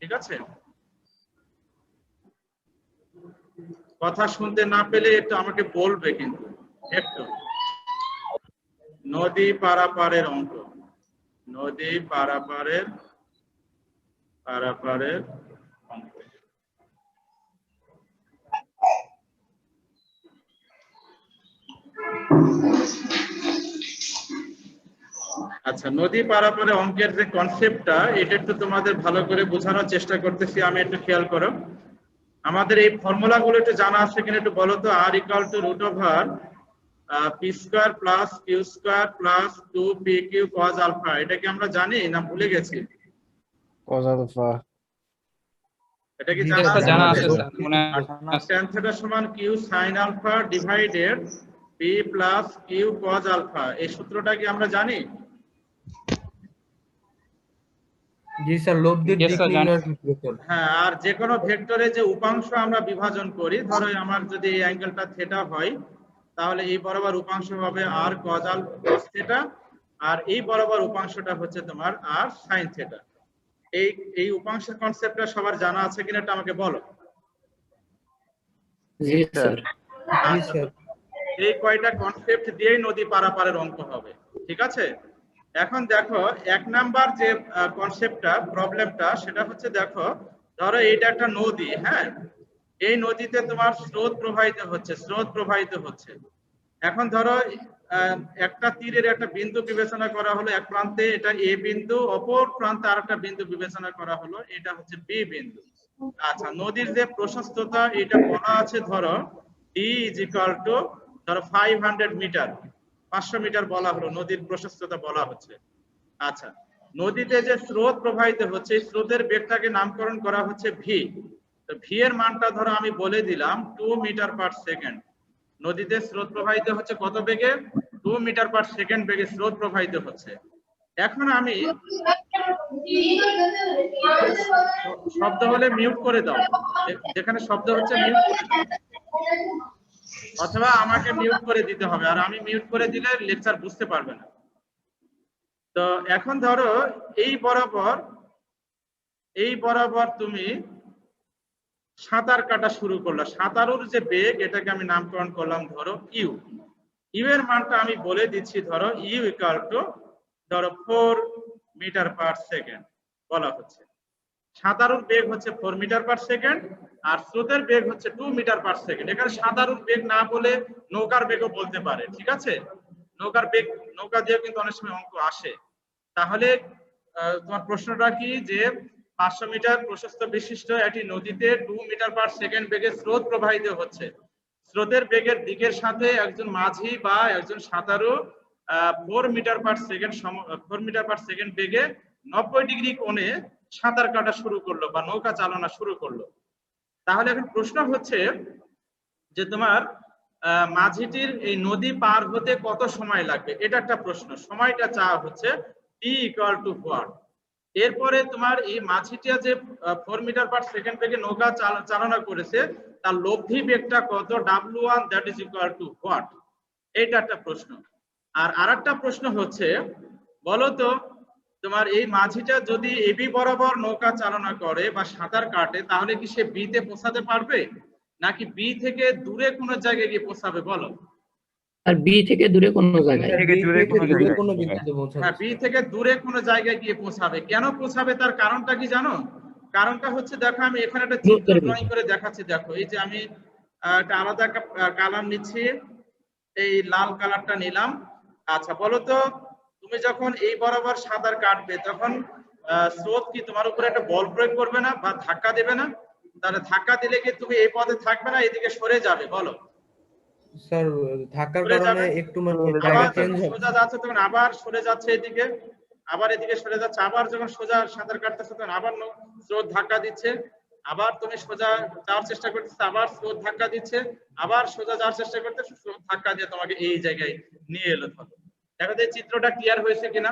ঠিক আছে, কথা শুনতে না পেলে একটু আমাকে বলবে কিন্তু একটু। নদী পারাপারের অঙ্ক, নদী পারাপারের অঙ্ক। আচ্ছা, নদী পারাপারে অঙ্কের যে কনসেপ্টটা, এটা একটু তোমাদের ভালো করে বোঝানোর চেষ্টা করতেছি আমি, একটু খেয়াল করো। আমাদের এই ফর্মুলা গুলো একটু জানা আছে কিনা একটু বলো তো। R equal to root over P square plus Q square plus 2 P Q cos alpha, এটা কি আমরা জানি না ভুলে গেছি? cos alpha এটা কি জানা আছে? স্যার tan থিটা সমান Q sin alpha divided P plus Q cos alpha, এই সূত্রটা কি আমরা জানি? জি স্যার, লব্ধির দিক নির্ণয়ের সূত্র। হ্যাঁ, আর যে কোনো ভেক্টরে যে উপাংশ আমরা বিভাজন করি, ধরো আমার যদি এই অ্যাঙ্গেলটা থিটা হয়, তাহলে এই বরাবর উপাংশ হবে আর cos থিটা, আর এই বরাবর উপাংশটা হচ্ছে তোমার আর sin থিটা। এই উপাংশের কনসেপ্টটা সবার জানা আছে কিনা এটা আমাকে বলো। জি স্যার জি স্যার, এই কয়টা কনসেপ্ট দিয়েই নদী পারাপারের অঙ্ক হবে, ঠিক আছে। এখন দেখো 1 নাম্বার যে কনসেপ্টটা, প্রবলেমটা, সেটা হচ্ছে দেখো, ধরো এইটা একটা নদী, হ্যাঁ, এই নদীতে তোমার স্রোত প্রবাহিত হচ্ছে। এখন ধরো একটা তীরের একটা বিন্দু বিবেচনা করা হলো, এক প্রান্তে এটা এ বিন্দু, অপর প্রান্তে আরেকটা বিন্দু বিবেচনা করা হলো, এটা হচ্ছে বি বিন্দু। আচ্ছা, নদীর যে প্রশস্ততা এটা বলা আছে, ধরো ডি ইজ ইকুয়াল টু ধরো 500 মিটার, 500 মিটার বলা হলো, নদীর প্রশস্ততা বলা হচ্ছে। আচ্ছা, নদীতে যে স্রোত প্রবাহিত হচ্ছে, এই স্রোতের বেগটাকে নামকরণ করা হচ্ছে ভি। তো ভি এর মানটা ধরো আমি বলে দিলাম 2 মিটার পার সেকেন্ড। নদীতে স্রোত প্রবাহিত হচ্ছে কত বেগে? 2 মিটার পার সেকেন্ড বেগে স্রোত প্রবাহিত হচ্ছে। এখন আমি শব্দ হলে মিউট করে দাও, যেখানে শব্দ হচ্ছে মিউট করে দাও, অথবা আমাকে মিউট করে দিতে হবে, আর আমি মিউট করে দিলে লেকচার বুঝতে পারবে না। তো এখন ধরো এই বরাবর তুমি সাঁতার কাটা শুরু করলো, সাঁতারুর যে বেগ এটাকে আমি নামকরণ করলাম ধরো ইউ। ইউ এর মানটা আমি বলে দিচ্ছি, ধরো ইউ ইকুয়াল টু ধরো 4 মিটার পার সেকেন্ড বলা হচ্ছে। সাঁতারুর বেগ হচ্ছে 4 মিটার পার সেকেন্ড, আর স্রোতের বেগ হচ্ছে 2 মিটার পার সেকেন্ড। এখানে সাঁতারুর বেগ না বলে নৌকার বেগও বলতে পারে, ঠিক আছে। নৌকার বেগ, নৌকা দিয়ে কিন্তু অনেক সময় অঙ্ক আসে। তাহলে তোমার প্রশ্নটা কি, যে 500 মিটার প্রশস্ত বিশিষ্ট একটি নদীতে 2 মিটার পার সেকেন্ড বেগে স্রোত প্রবাহিত হচ্ছে। স্রোতের বেগের দিকের সাথে একজন মাঝি বা একজন সাঁতারু 4 মিটার পার সেকেন্ড বেগে 90 ডিগ্রি কোণে সাঁতার কাটা শুরু করলো বা নৌকা চালনা শুরু করলো। তাহলে এখন প্রশ্ন হচ্ছে যে তোমার মাঝিটির এই নদী পার হতে কত সময় লাগবে, এটা একটা প্রশ্ন। সময়টা চাওয়া হচ্ছে t ইকুয়াল টু হোয়াট। এরপরে তোমার এই মাঝিটা যে 4 মিটার পার সেকেন্ড বেগে নৌকা চালনা করেছে, তার লব্ধি বেগটা কত, w1 that is equal two what, এইটা একটা প্রশ্ন। আর আরেকটা প্রশ্ন হচ্ছে, বলো তো তোমার এই মাঝিটা যদি এবি বরাবর নৌকা চালনা করে বা সাঁতার কাটে, তাহলে কি সে বিতে পৌঁছাতে পারবে, নাকি বি থেকে দূরে কোনো জায়গায় গিয়ে পৌঁছাবে বলো। আর বি থেকে দূরে কোন জায়গায়, হ্যাঁ, বি থেকে কোনো বিন্দুতে পৌঁছাবে। হ্যাঁ, বি থেকে দূরে কোনো জায়গায় গিয়ে পৌঁছাবে। কেন পৌঁছাবে তার কারণটা কি জানো? কারণটা হচ্ছে, দেখো আমি এখানে একটা চিত্র ড্রয়িং করে দেখাচ্ছি। দেখো এই যে আমি একটা আলাদা একটা কালার নিচ্ছি, এই লাল কালারটা নিলাম। আচ্ছা, বলো তো তুমি যখন এই বরাবর সাঁতার কাটবে, তখন স্রোত কি তোমার উপরে একটা বল প্রয়োগ করবে না বা ধাক্কা দেবে না? তাহলে ধাক্কা দিলে কি তুমি এই পথে থাকবে না, এদিকে সরে যাবে বলো। স্যার, ধাক্কার কারণে একটু আবার চেঞ্জ হবে। সোজা যাচ্ছে তখন আবার সরে যাচ্ছে এদিকে, আবার এদিকে সরে যাচ্ছে, আবার যখন সোজা সাঁতার কাটতেছে তখন আবার স্রোত ধাক্কা দিচ্ছে, আবার তুমি সোজা যাওয়ার চেষ্টা করতেছো, আবার স্রোত ধাক্কা দিচ্ছে, আবার সোজা যাওয়ার চেষ্টা করতেছো, স্রোত ধাক্কা দিয়ে তোমাকে এই জায়গায় নিয়ে এলো। দেখো যে চিত্রটা ক্লিয়ার হয়েছে কিনা,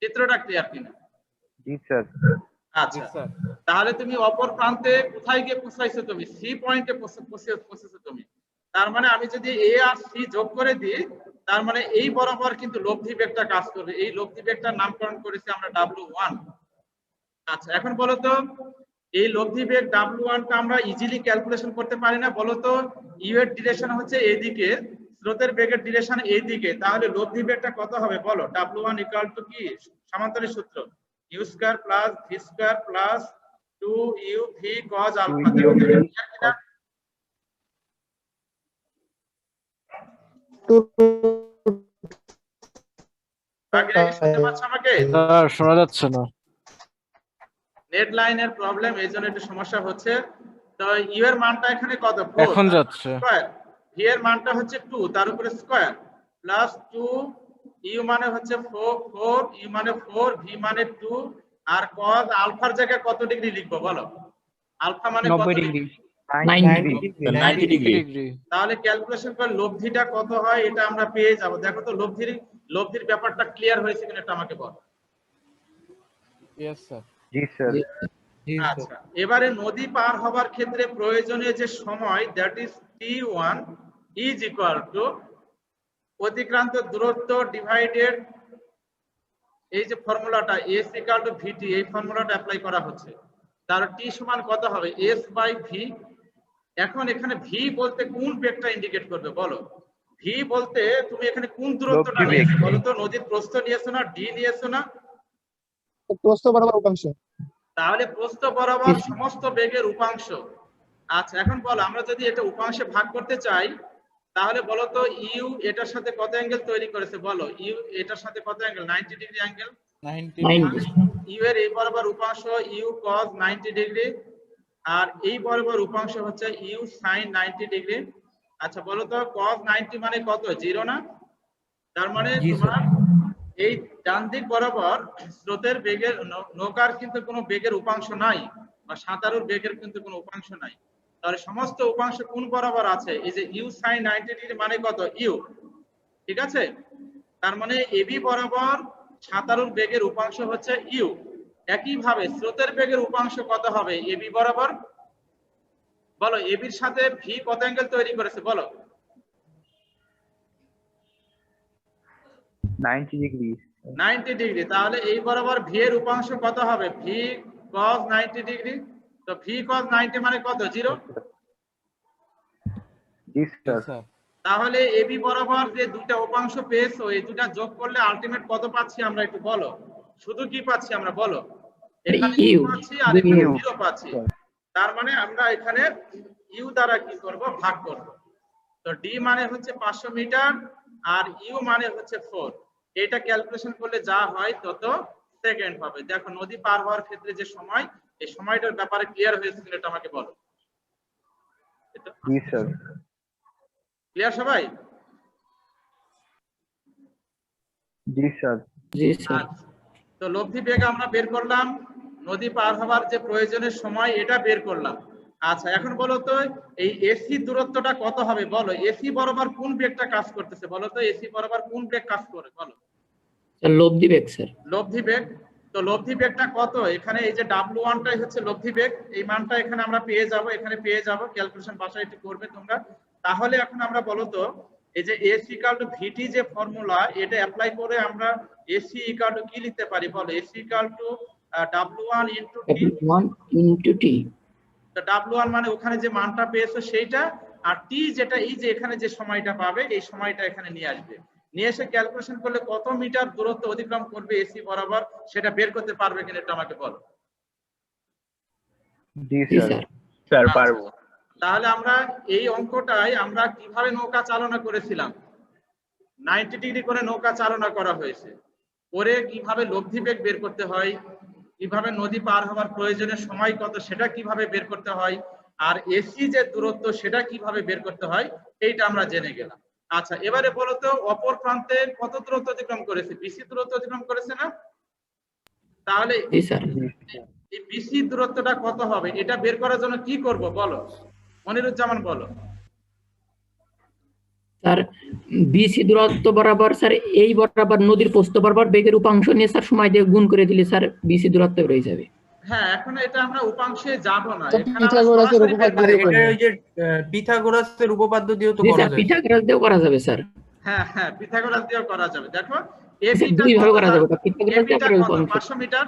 চিত্রটা ক্লিয়ার কিনা? জি স্যার। আচ্ছা, তাহলে তুমি অপর প্রান্তে কোথায় গিয়ে পৌঁছাইছো, তুমি সি পয়েন্টে পৌঁছেছো তুমি। তার মানে আমি যদি এ আর সি যোগ করে দিই, তার মানে এই বরাবর কিন্তু লব্ধি বেগটা কাজ করবে। এই লব্ধি বেগটার নামকরণ করেছি আমরা W1। আচ্ছা, এখন বলো তো এই লব্ধি বেগ W1 টা আমরা ইজিলি ক্যালকুলেশন করতে পারি না, বলো তো ইউ এর ডিরেকশন হচ্ছে এইদিকে, স্রোতের বেগের ডিরেকশন এইদিকে, তাহলে লব্ধি বেগটা কত হবে বলো? W1 ইকুয়াল টু কি সমান্তরাল সূত্র U square plus V square plus 2u v cos alpha. শুনতে পাচ্ছ আমাকে? স্যার শোনা যাচ্ছে না। নেট লাইনের প্রবলেম, এই জন্য একটু সমস্যা হচ্ছে। তো ইউ এর মানটা এখানে কত? 4, এখন যাচ্ছে। স্কয়ার ভি এর মানটা হচ্ছে 2, তার উপরে স্কয়ার প্লাস 2 ইউ মানে হচ্ছে 4 ইউ মানে 4 ভি মানে 2 আর cos আলফার জায়গায় কত ডিগ্রি লিখবো বলো? আলফা মানে কত 90 ডিগ্রি? 90 ডিগ্রি। তাহলে ক্যালকুলেশন করে লব্ধিটা কত হয় এটা আমরা পেয়ে যাব। দেখো তো লব্ধির ব্যাপারটা ক্লিয়ার হয়েছে কিনা এটা আমাকে বলো। Yes sir. জি স্যার। আচ্ছা, এবারে নদী পার হবার ক্ষেত্রে প্রয়োজনীয় যে সময় that is t1 is equal to অতিক্রান্ত দূরত্ব ডিভাইডেড এই যে ফর্মুলাটা s ইকুয়াল টু vt, এই ফর্মুলাটা অ্যাপ্লাই করা হচ্ছে। তার t সমান কত হবে? s by v। এখন এখানে v বলতে কোন বেগটা ইন্ডিকেট করবে বলো? v বলতে তুমি এখানে কোন দূরত্বটা নিয়েছো বলো তো? নদীর প্রস্থ নিয়েছো না, d নিয়েছো না? প্রস্থ বরাবর উপাংশ। তাহলে প্রস্থ বরাবর সমস্ত বেগের উপাংশ। আচ্ছা, এখন বলো আমরা যদি এটা উপাংশে ভাগ করতে চাই তাহলে বলো তো ইউ এটার সাথে কত অ্যাঙ্গেল তৈরি করেছে বলো? ইউ এটার সাথে কত অ্যাঙ্গেল? 90 degree angle. 90 ইউ এর এই বরাবর উপাংশ ইউ cos 90 ডিগ্রি আর এই বরাবর উপাংশ হচ্ছে ইউ sin 90 ডিগ্রি। আচ্ছা বলো তো cos 90 মানে কত? 0 না? তার মানে তোমার এই ডান দিক বরাবর স্রোতের বেগের নৌকার কিন্তু কোনো বেগের উপাংশ নাই, বা সাঁতারুর বেগের কিন্তু কোনো উপাংশ নাই। তাহলে সমস্ত উপাংশ কোন বরাবর আছে? এই যে ইউ sin 90 ডিগ্রি মানে কত? ইউ। ঠিক আছে, তার মানে এবি বরাবর সাঁতারুর বেগের উপাংশ হচ্ছে ইউ। একইভাবে স্রোতের বেগের উপাংশ কত হবে এবি বরাবর? বলো এবির সাথে ভি কত অ্যাঙ্গেল তৈরি করেছে বলো? 90 ডিগ্রি। 90 ডিগ্রি। তাহলে এই বরাবর ভি এর উপাংশ কত হবে? V cos 90 degree. তো ভি cos 90 মানে কত? 0। জি স্যার। তাহলে এবি বরাবর যে দুটো উপাংশ পেয়েছো এই দুটো যোগ করলে আলটিমেট কত পাচ্ছি আমরা একটু বলো? শুধু কি পাচ্ছি আমরা বলো? এখানে ইউ পাচ্ছি আর এখানে 0 পাচ্ছি। তার মানে আমরা এখানে ইউ দ্বারা কি করব? ভাগ করব। তো ডি মানে হচ্ছে 500 মিটার আর ইউ মানে হচ্ছে 4। এটা ক্যালকুলেশন করলে যা হয় তত সেকেন্ড হবে। দেখো নদী পার হওয়ার ক্ষেত্রে যে সময়, এই সময়টার ব্যাপারে ক্লিয়ার হয়েছে কিনা এটা আমাকে বলো। জি স্যার। ক্লিয়ার সবাই? জি স্যার। জি স্যার। আচ্ছা, তো লব্ধি বেগ আমরা বের করলাম, নদী পার হওয়ার যে প্রয়োজনের সময় এটা বের করলাম। আচ্ছা, এখন বলো তো এই এসি দূরত্বটা কত হবে বলো? এসি বরাবর কোন বেগটা কাজ করতেছে বলো তো? এসি বরাবর কোন বেগ কাজ করে বলো? স্যার লব্ধি বেগ স্যার। লব্ধি বেগ। তো লব্ধি বেগটা কত? এখানে এই যে W1 টাই হচ্ছে লব্ধি বেগ, এই মানটা এখানে আমরা পেয়ে যাব, এখানে পেয়ে যাব। ক্যালকুলেশন বাসায় একটু করবে তোমরা। তাহলে এখন আমরা বলো তো এই যে S ইকুয়াল টু VT যে ফর্মুলা, এটা অ্যাপ্লাই করে আমরা AC ইকুয়াল টু কি লিখতে পারি বলো? AC equal to W1 into T। W1 into T। তো W1 মানে ওখানে যে মানটা পেয়েছো সেইটা, আর T যেটা এই যে এখানে যে সময়টা পাবে এই সময়টা এখানে নিয়ে আসবে। নিয়ে এসে ক্যালকুলেশন করলে কত মিটার দূরত্ব অতিক্রম করবে এসি বরাবর সেটা বের করতে পারবে কিনা এটা আমাকে বলো। জি জি স্যার। স্যার। স্যার পারবো। তাহলে আমরা এই অঙ্কটাই আমরা কিভাবে নৌকা চালনা করেছিলাম? 90 ডিগ্রি করে নৌকা চালনা করা হয়েছে। করে কিভাবে লব্ধি বেগ বের করতে হয়, কিভাবে নদী পার হওয়ার প্রয়োজনের সময় কত সেটা কিভাবে বের করতে হয়, আর এসি যে দূরত্ব সেটা কিভাবে বের করতে হয় এইটা আমরা জেনে গেলাম। আচ্ছা, এবারে বলো তো অপর প্রান্তে কত দূরত্ব অতিক্রম করেছে? বিসি দূরত্ব অতিক্রম করেছে না? তাহলে জি স্যার। এই বিসি দূরত্বটা কত হবে এটা বের করার জন্য কি করব বলো? মনিরুজ্জামান বলো। স্যার বিসি দূরত্ব বরাবর স্যার এই বরাবর নদীর প্রস্থ বরাবর বেগের উপাংশ নিয়ে স্যার সময় দিয়ে গুণ করে দিলে স্যার বিসি দূরত্ব রয়ে যাবে। হ্যাঁ, এখন এটা আমরা উপাংশে যাব না, তো এখানে আমরা পিথাগোরাসের সরাসরি বের উপপাদ্য করে দিয়ে দেব। এটা ওই যে পিথাগোরাসের উপপাদ্য দিয়েও তো জি করা স্যার যায়। পিথাগোরাস দিয়েও করা যাবে স্যার। হ্যাঁ হ্যাঁ, পিথাগোরাস দিয়েও করা যাবে। দেখো স্যার এবিটা দুই ভাবে কত? করা যাবে, পিথাগোরাস দিয়ে এবিটা করে কত? উপাংশ। 500 মিটার।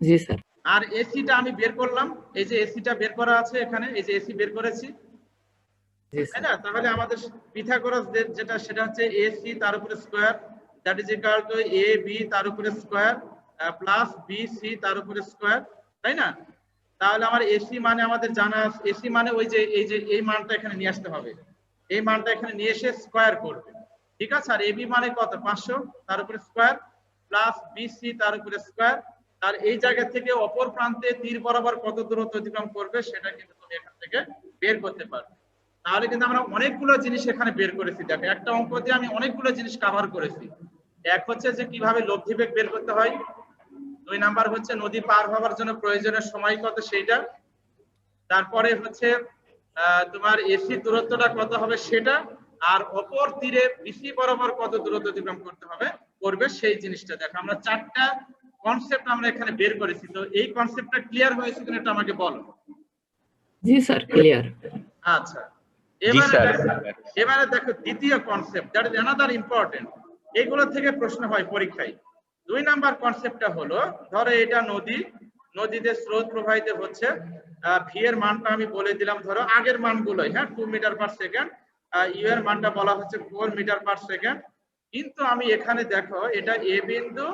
জি স্যার। আর এসিটা আমি বের করলাম, এই যে এসিটা বের করা আছে এখানে, এই যে এসি বের করেছি, জি তাই না? তাহলে আমাদের পিথাগোরাস যেটা সেটা হচ্ছে এসি তার উপরে square that is equal to A B তার উপরে স্কয়ার প্লাস বি সি তার উপরে স্কয়ার, তাই না? তাহলে আমার এসি মানে আমাদের জানা, এসি মানে ওই যে এই মানটা এখানে নিয়ে আসতে হবে, এই মানটা এখানে নিয়ে এসে স্কয়ার করবে, ঠিক আছে? আর এবি মানে কত, 500 তার উপরে স্কয়ার প্লাস বিসি তার উপরে স্কয়ার। তার এই জায়গা থেকে অপর প্রান্তে তীর বরাবর কত দূরত্ব অতিক্রম করবে সেটা কিন্তু তুমি এখান থেকে বের করতে পারবে। তাহলে কিন্তু আমরা অনেকগুলো জিনিস এখানে বের করেছি। দেখো একটা অঙ্ক দিয়ে আমি অনেকগুলো জিনিস কভার করেছি। এক হচ্ছে যে কিভাবে লব্ধি বেগ বের করতে হয়, 2 নাম্বার হচ্ছে নদী পার হওয়ার জন্য প্রয়োজনীয় সময় কত সেইটা, তারপরে হচ্ছে তোমার এসি দূরত্বটা কত হবে সেটা, আর অপর তীরে বিসি বরাবর কত দূরত্ব অতিক্রম করবে সেই জিনিসটা। দেখো আমরা 4টা কনসেপ্ট আমরা এখানে বের করেছি। তো এই কনসেপ্টটা ক্লিয়ার হয়েছে কিনা এটা আমাকে বলো। জি স্যার, ক্লিয়ার। আচ্ছা, এবারে দেখো দ্বিতীয় concept, that is another important. এগুলো থেকে প্রশ্ন হয় পরীক্ষায়। 2 নাম্বার কনসেপ্টটা হলো, ধরো এটা নদী, নদীতে স্রোত প্রবাহিত হচ্ছে, ভি এর মানটা আমি বলে দিলাম, ধরো আগের মানগুলোই, হ্যাঁ 2 মিটার পার সেকেন্ড, ইউ এর মানটা বলা হচ্ছে 4 মিটার পার সেকেন্ড। কিন্তু আমি এখানে দেখো এটা এ বিন্দু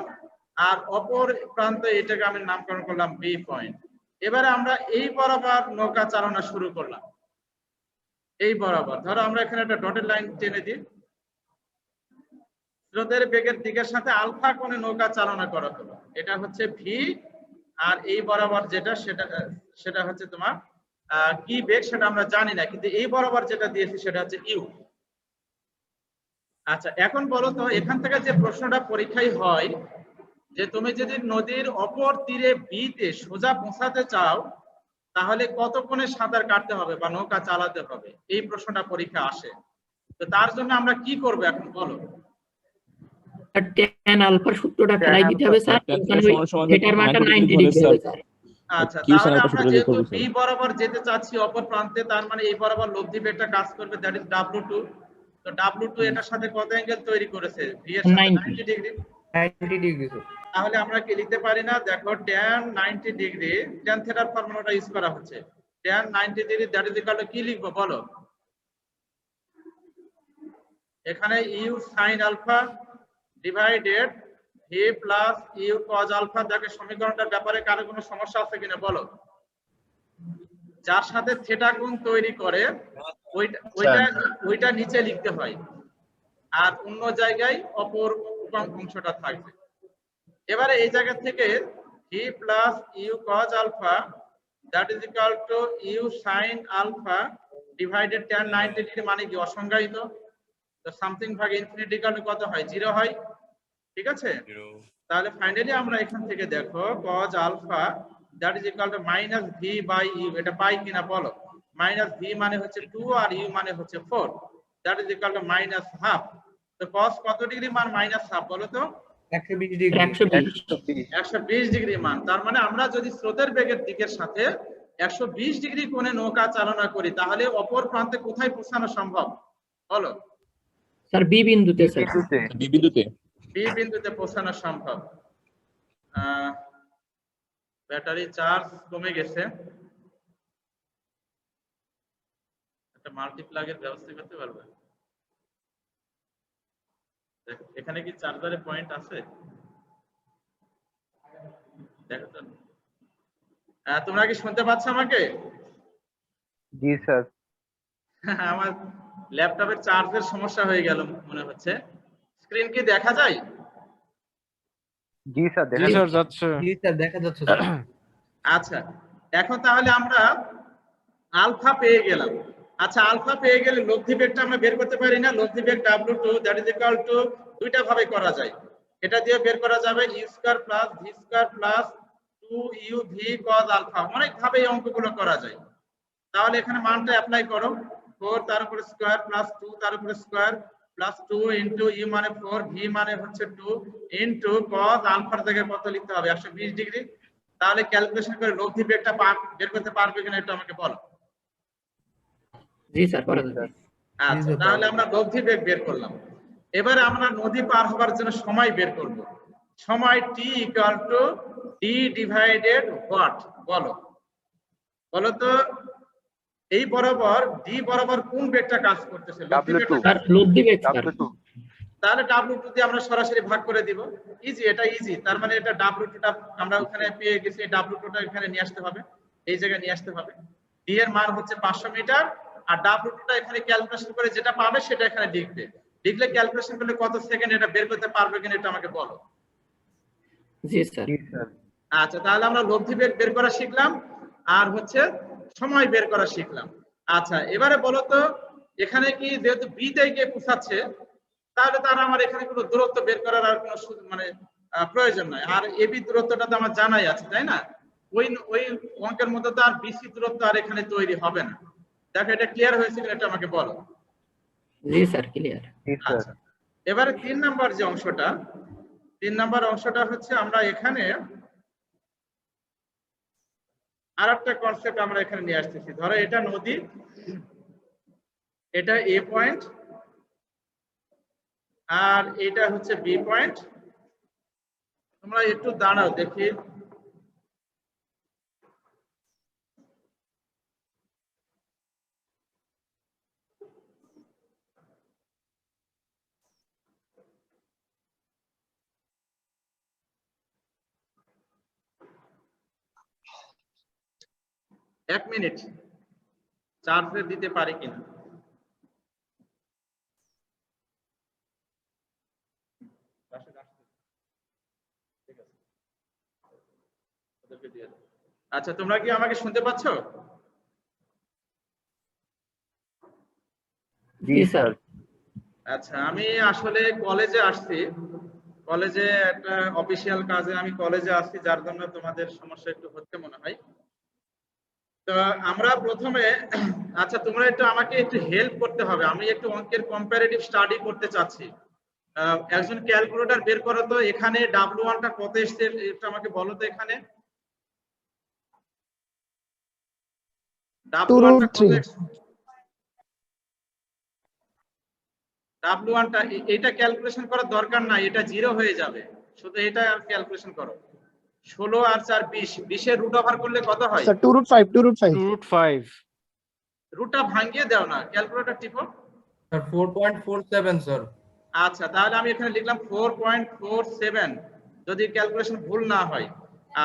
আর অপর প্রান্তে এটাকে আমি নামকরণ করলাম বি পয়েন্ট। এবারে আমরা এই বরাবর নৌকা চালনা শুরু করলাম, এই বরাবর ধরো আমরা এখানে একটা ডটেড লাইন টেনে দিই, স্রোতের বেগের দিকের সাথে আলফা কোণে নৌকা চালনা করা হলো, এটা হচ্ছে ভি। আর এই বরাবর যেটা সেটা হচ্ছে তোমার কি বেগ সেটা আমরা জানি না, কিন্তু এই বরাবর যেটা দিয়েছি সেটা হচ্ছে ইউ। আচ্ছা, এখন বলো তো এখান থেকে যে প্রশ্নটা পরীক্ষায় হয় যে তুমি যদি নদীর অপর তীরে বি তে সোজা পৌঁছাতে চাও তাহলে কত কোণে সাঁতার কাটতে হবে বা নৌকা চালাতে হবে, এই প্রশ্নটা পরীক্ষা আসে। তো তার জন্য আমরা কি করব এখন বলো। tan আলফার সূত্রটা ফেলাই দিতে হবে স্যার, ওখানে ওই থিটার মানটা 90 ডিগ্রি হবে স্যার। আচ্ছা, তাহলে আমরা যেহেতু বি বরাবর যেতে চাচ্ছি অপর প্রান্তে, তার মানে এই বরাবর লব্ধি বেগটা কাজ করবে, দ্যাট ইজ W2। তো W2 এটার সাথে কত অ্যাঙ্গেল তৈরি করেছে, ভি এর সাথে 90 ডিগ্রি। 90 ডিগ্রি। তাহলে আমরা কি লিখতে পারি না, দেখো tan 90 ডিগ্রি, tan থিটার ফর্মুলাটা ইউজ করা হচ্ছে, tan 90 degree that is equal to কি লিখবো বলো। এখানে U sin alpha divided V plus U cos alpha. দেখো সমীকরণটার ব্যাপারে কারো কোনো সমস্যা আছে কিনা বলো। যার সাথে থিটা কোণ তৈরি করে ওইটা নিচে লিখতে হয়, আর অন্য জায়গায় অপর উপাংশ অংশটা থাকবে। এবারে এই জায়গা থেকে V plus U cos alpha that is equal to U sin alpha divided tan 90 degree মানে কি অসংজ্ঞায়িত। তো সামথিং ভাগ ইনফিনিটি কারণে কত হয়, 0 হয়, ঠিক আছে? তাহলে ফাইনালি আমরা এখান থেকে দেখো cos alpha that is equal to minus V by U, এটা পাই কিনা বলো। মাইনাস ভি মানে হচ্ছে 2 আর ইউ মানে হচ্ছে 4, that is equal to minus half. তো cos কত ডিগ্রি মান, মাইনাস হাফ, বলো তো 120 ডিগ্রি। 120 ডিগ্রি মান। তার মানে আমরা যদি স্রোতের বেগের দিকের সাথে 120 ডিগ্রি কোণে নৌকা চালনা করি তাহলে অপর প্রান্তে কোথায় পৌঁছানো সম্ভব বলো। স্যার বি বিন্দুতে স্যার, বি বিন্দুতে পৌঁছানো সম্ভব। ব্যাটারি চার্জ কমে গেছে, একটা মাল্টিপ্লাগের ব্যবস্থা করতে পারবে? এখানে কি চার্জারের পয়েন্ট আছে? দেখো তো, তোমরা কি শুনতে পাচ্ছ আমাকে? জি স্যার। আমার ল্যাপটপের চার্জের সমস্যা হয়ে গেল মনে হচ্ছে। স্ক্রিন কি দেখা যায়? জি স্যার, দেখা যাচ্ছে। জি স্যার, দেখা যাচ্ছে স্যার। আচ্ছা, এখন তাহলে আমরা আলফা পেয়ে গেলাম। আচ্ছা, আলফা পেয়ে গেলে লব্ধি বেগটা আমরা বের করতে পারি না। লব্ধি বেগ W2 that is equal to দুইটা ভাবে করা যায়, এটা দিয়ে বের করা যাবে U square plus V square plus 2u v cos alpha. অনেক ভাবে এই অঙ্কগুলো করা যায়। তাহলে এখানে মানটা অ্যাপ্লাই করো, 4 তার উপরে স্কয়ার প্লাস 2 তার উপরে স্কয়ার প্লাস 2 ইনটু ইউ মানে 4, ভি মানে হচ্ছে 2 ইনটু cos আলফার জায়গায় কত লিখতে হবে, 120 ডিগ্রি। তাহলে ক্যালকুলেশন করে লব্ধি বেগটা বের করতে পারবে কিনা একটু আমাকে বলো। জি স্যার, পারা যাবে। আচ্ছা, তাহলে আমরা লব্ধি বেগ বের করলাম। এবারে আমরা নদী পার হবার জন্য সময় বের করব। সময় T equal to D divided what, বলো বলো তো। এই বরাবর ডি বরাবর কোন বেগটা কাজ করতেছে? W2 স্যার লব্ধি বেগ স্যার। W2 তাহলে W2 দিয়ে আমরা সরাসরি ভাগ করে দিব। ইজি, এটা ইজি। তার মানে এটা W2 টা আমরা ওখানে পেয়ে গেছি, W2 টা এখানে নিয়ে আসতে হবে, এই জায়গায় নিয়ে আসতে হবে। D এর মান হচ্ছে 500 মিটার, আর W2 টা এখানে ক্যালকুলেশন করে যেটা পাবে সেটা এখানে লিখবে। লিখলে ক্যালকুলেশন করলে কত সেকেন্ড এটা বের করতে পারবে কিনা এটা আমাকে বলো। জি স্যার। জি স্যার আচ্ছা, তাহলে আমরা লব্ধি বেগ বের করা শিখলাম, আর হচ্ছে সময় বের করা শিখলাম। আচ্ছা, এবারে বলো তো, এখানে কি যেহেতু বি তে গিয়ে পৌঁছাচ্ছে, তাহলে তার আমার এখানে কোনো দূরত্ব বের করার আর কোনো মানে প্রয়োজন নাই। আর এবি দূরত্বটা তো আমার জানাই আছে, তাই না? ওই ওই অঙ্কের মধ্যে তো আর বিসি দূরত্ব আর এখানে তৈরি হবে না। দেখো এটা ক্লিয়ার হয়েছে কিনা এটা আমাকে বলো। জি স্যার ক্লিয়ার। জি স্যার আচ্ছা, এবারে 3 নাম্বার যে অংশটা, 3 নাম্বার অংশটা হচ্ছে আমরা এখানে আরেকটা কনসেপ্ট আমরা এখানে নিয়ে আসতেছি। ধরো এটা নদী, এটা এ পয়েন্ট, আর এটা হচ্ছে বি পয়েন্ট। তোমরা একটু দাঁড়াও দেখি। এক মিনিট, চার্জে দিতে পারি কিনা। আচ্ছা, তোমরা কি আমাকে শুনতে পাচ্ছ? জি স্যার আচ্ছা, আমি আসলে কলেজে আসছি, কলেজে একটা অফিসিয়াল কাজে আমি কলেজে আসছি, যার জন্য তোমাদের সমস্যা একটু হচ্ছে মনে হয়। তো আমরা প্রথমে, আচ্ছা তোমরা একটু আমাকে একটু হেল্প করতে হবে, আমি একটু অঙ্কের কম্পারেটিভ স্টাডি করতে চাচ্ছি। একজন ক্যালকুলেটর বের করো তো, এখানে W1 টা কত এসছে এটা আমাকে বলো তো। এখানে W1 টা কত এসছে? W1 টা এটা ক্যালকুলেশন করার দরকার নাই, এটা 0 হয়ে যাবে, শুধু এটা ক্যালকুলেশন করো। 16 আর 4 20, 20 এর রুট ওভার করলে কত হয়? স্যার 2√5 2√5 রুটটা ভাঙিয়ে দাও না, ক্যালকুলেটর টিপো। Sir 4.47 sir. আচ্ছা, তাহলে আমি এখানে লিখলাম 4.47, যদি ক্যালকুলেশন ভুল না হয়।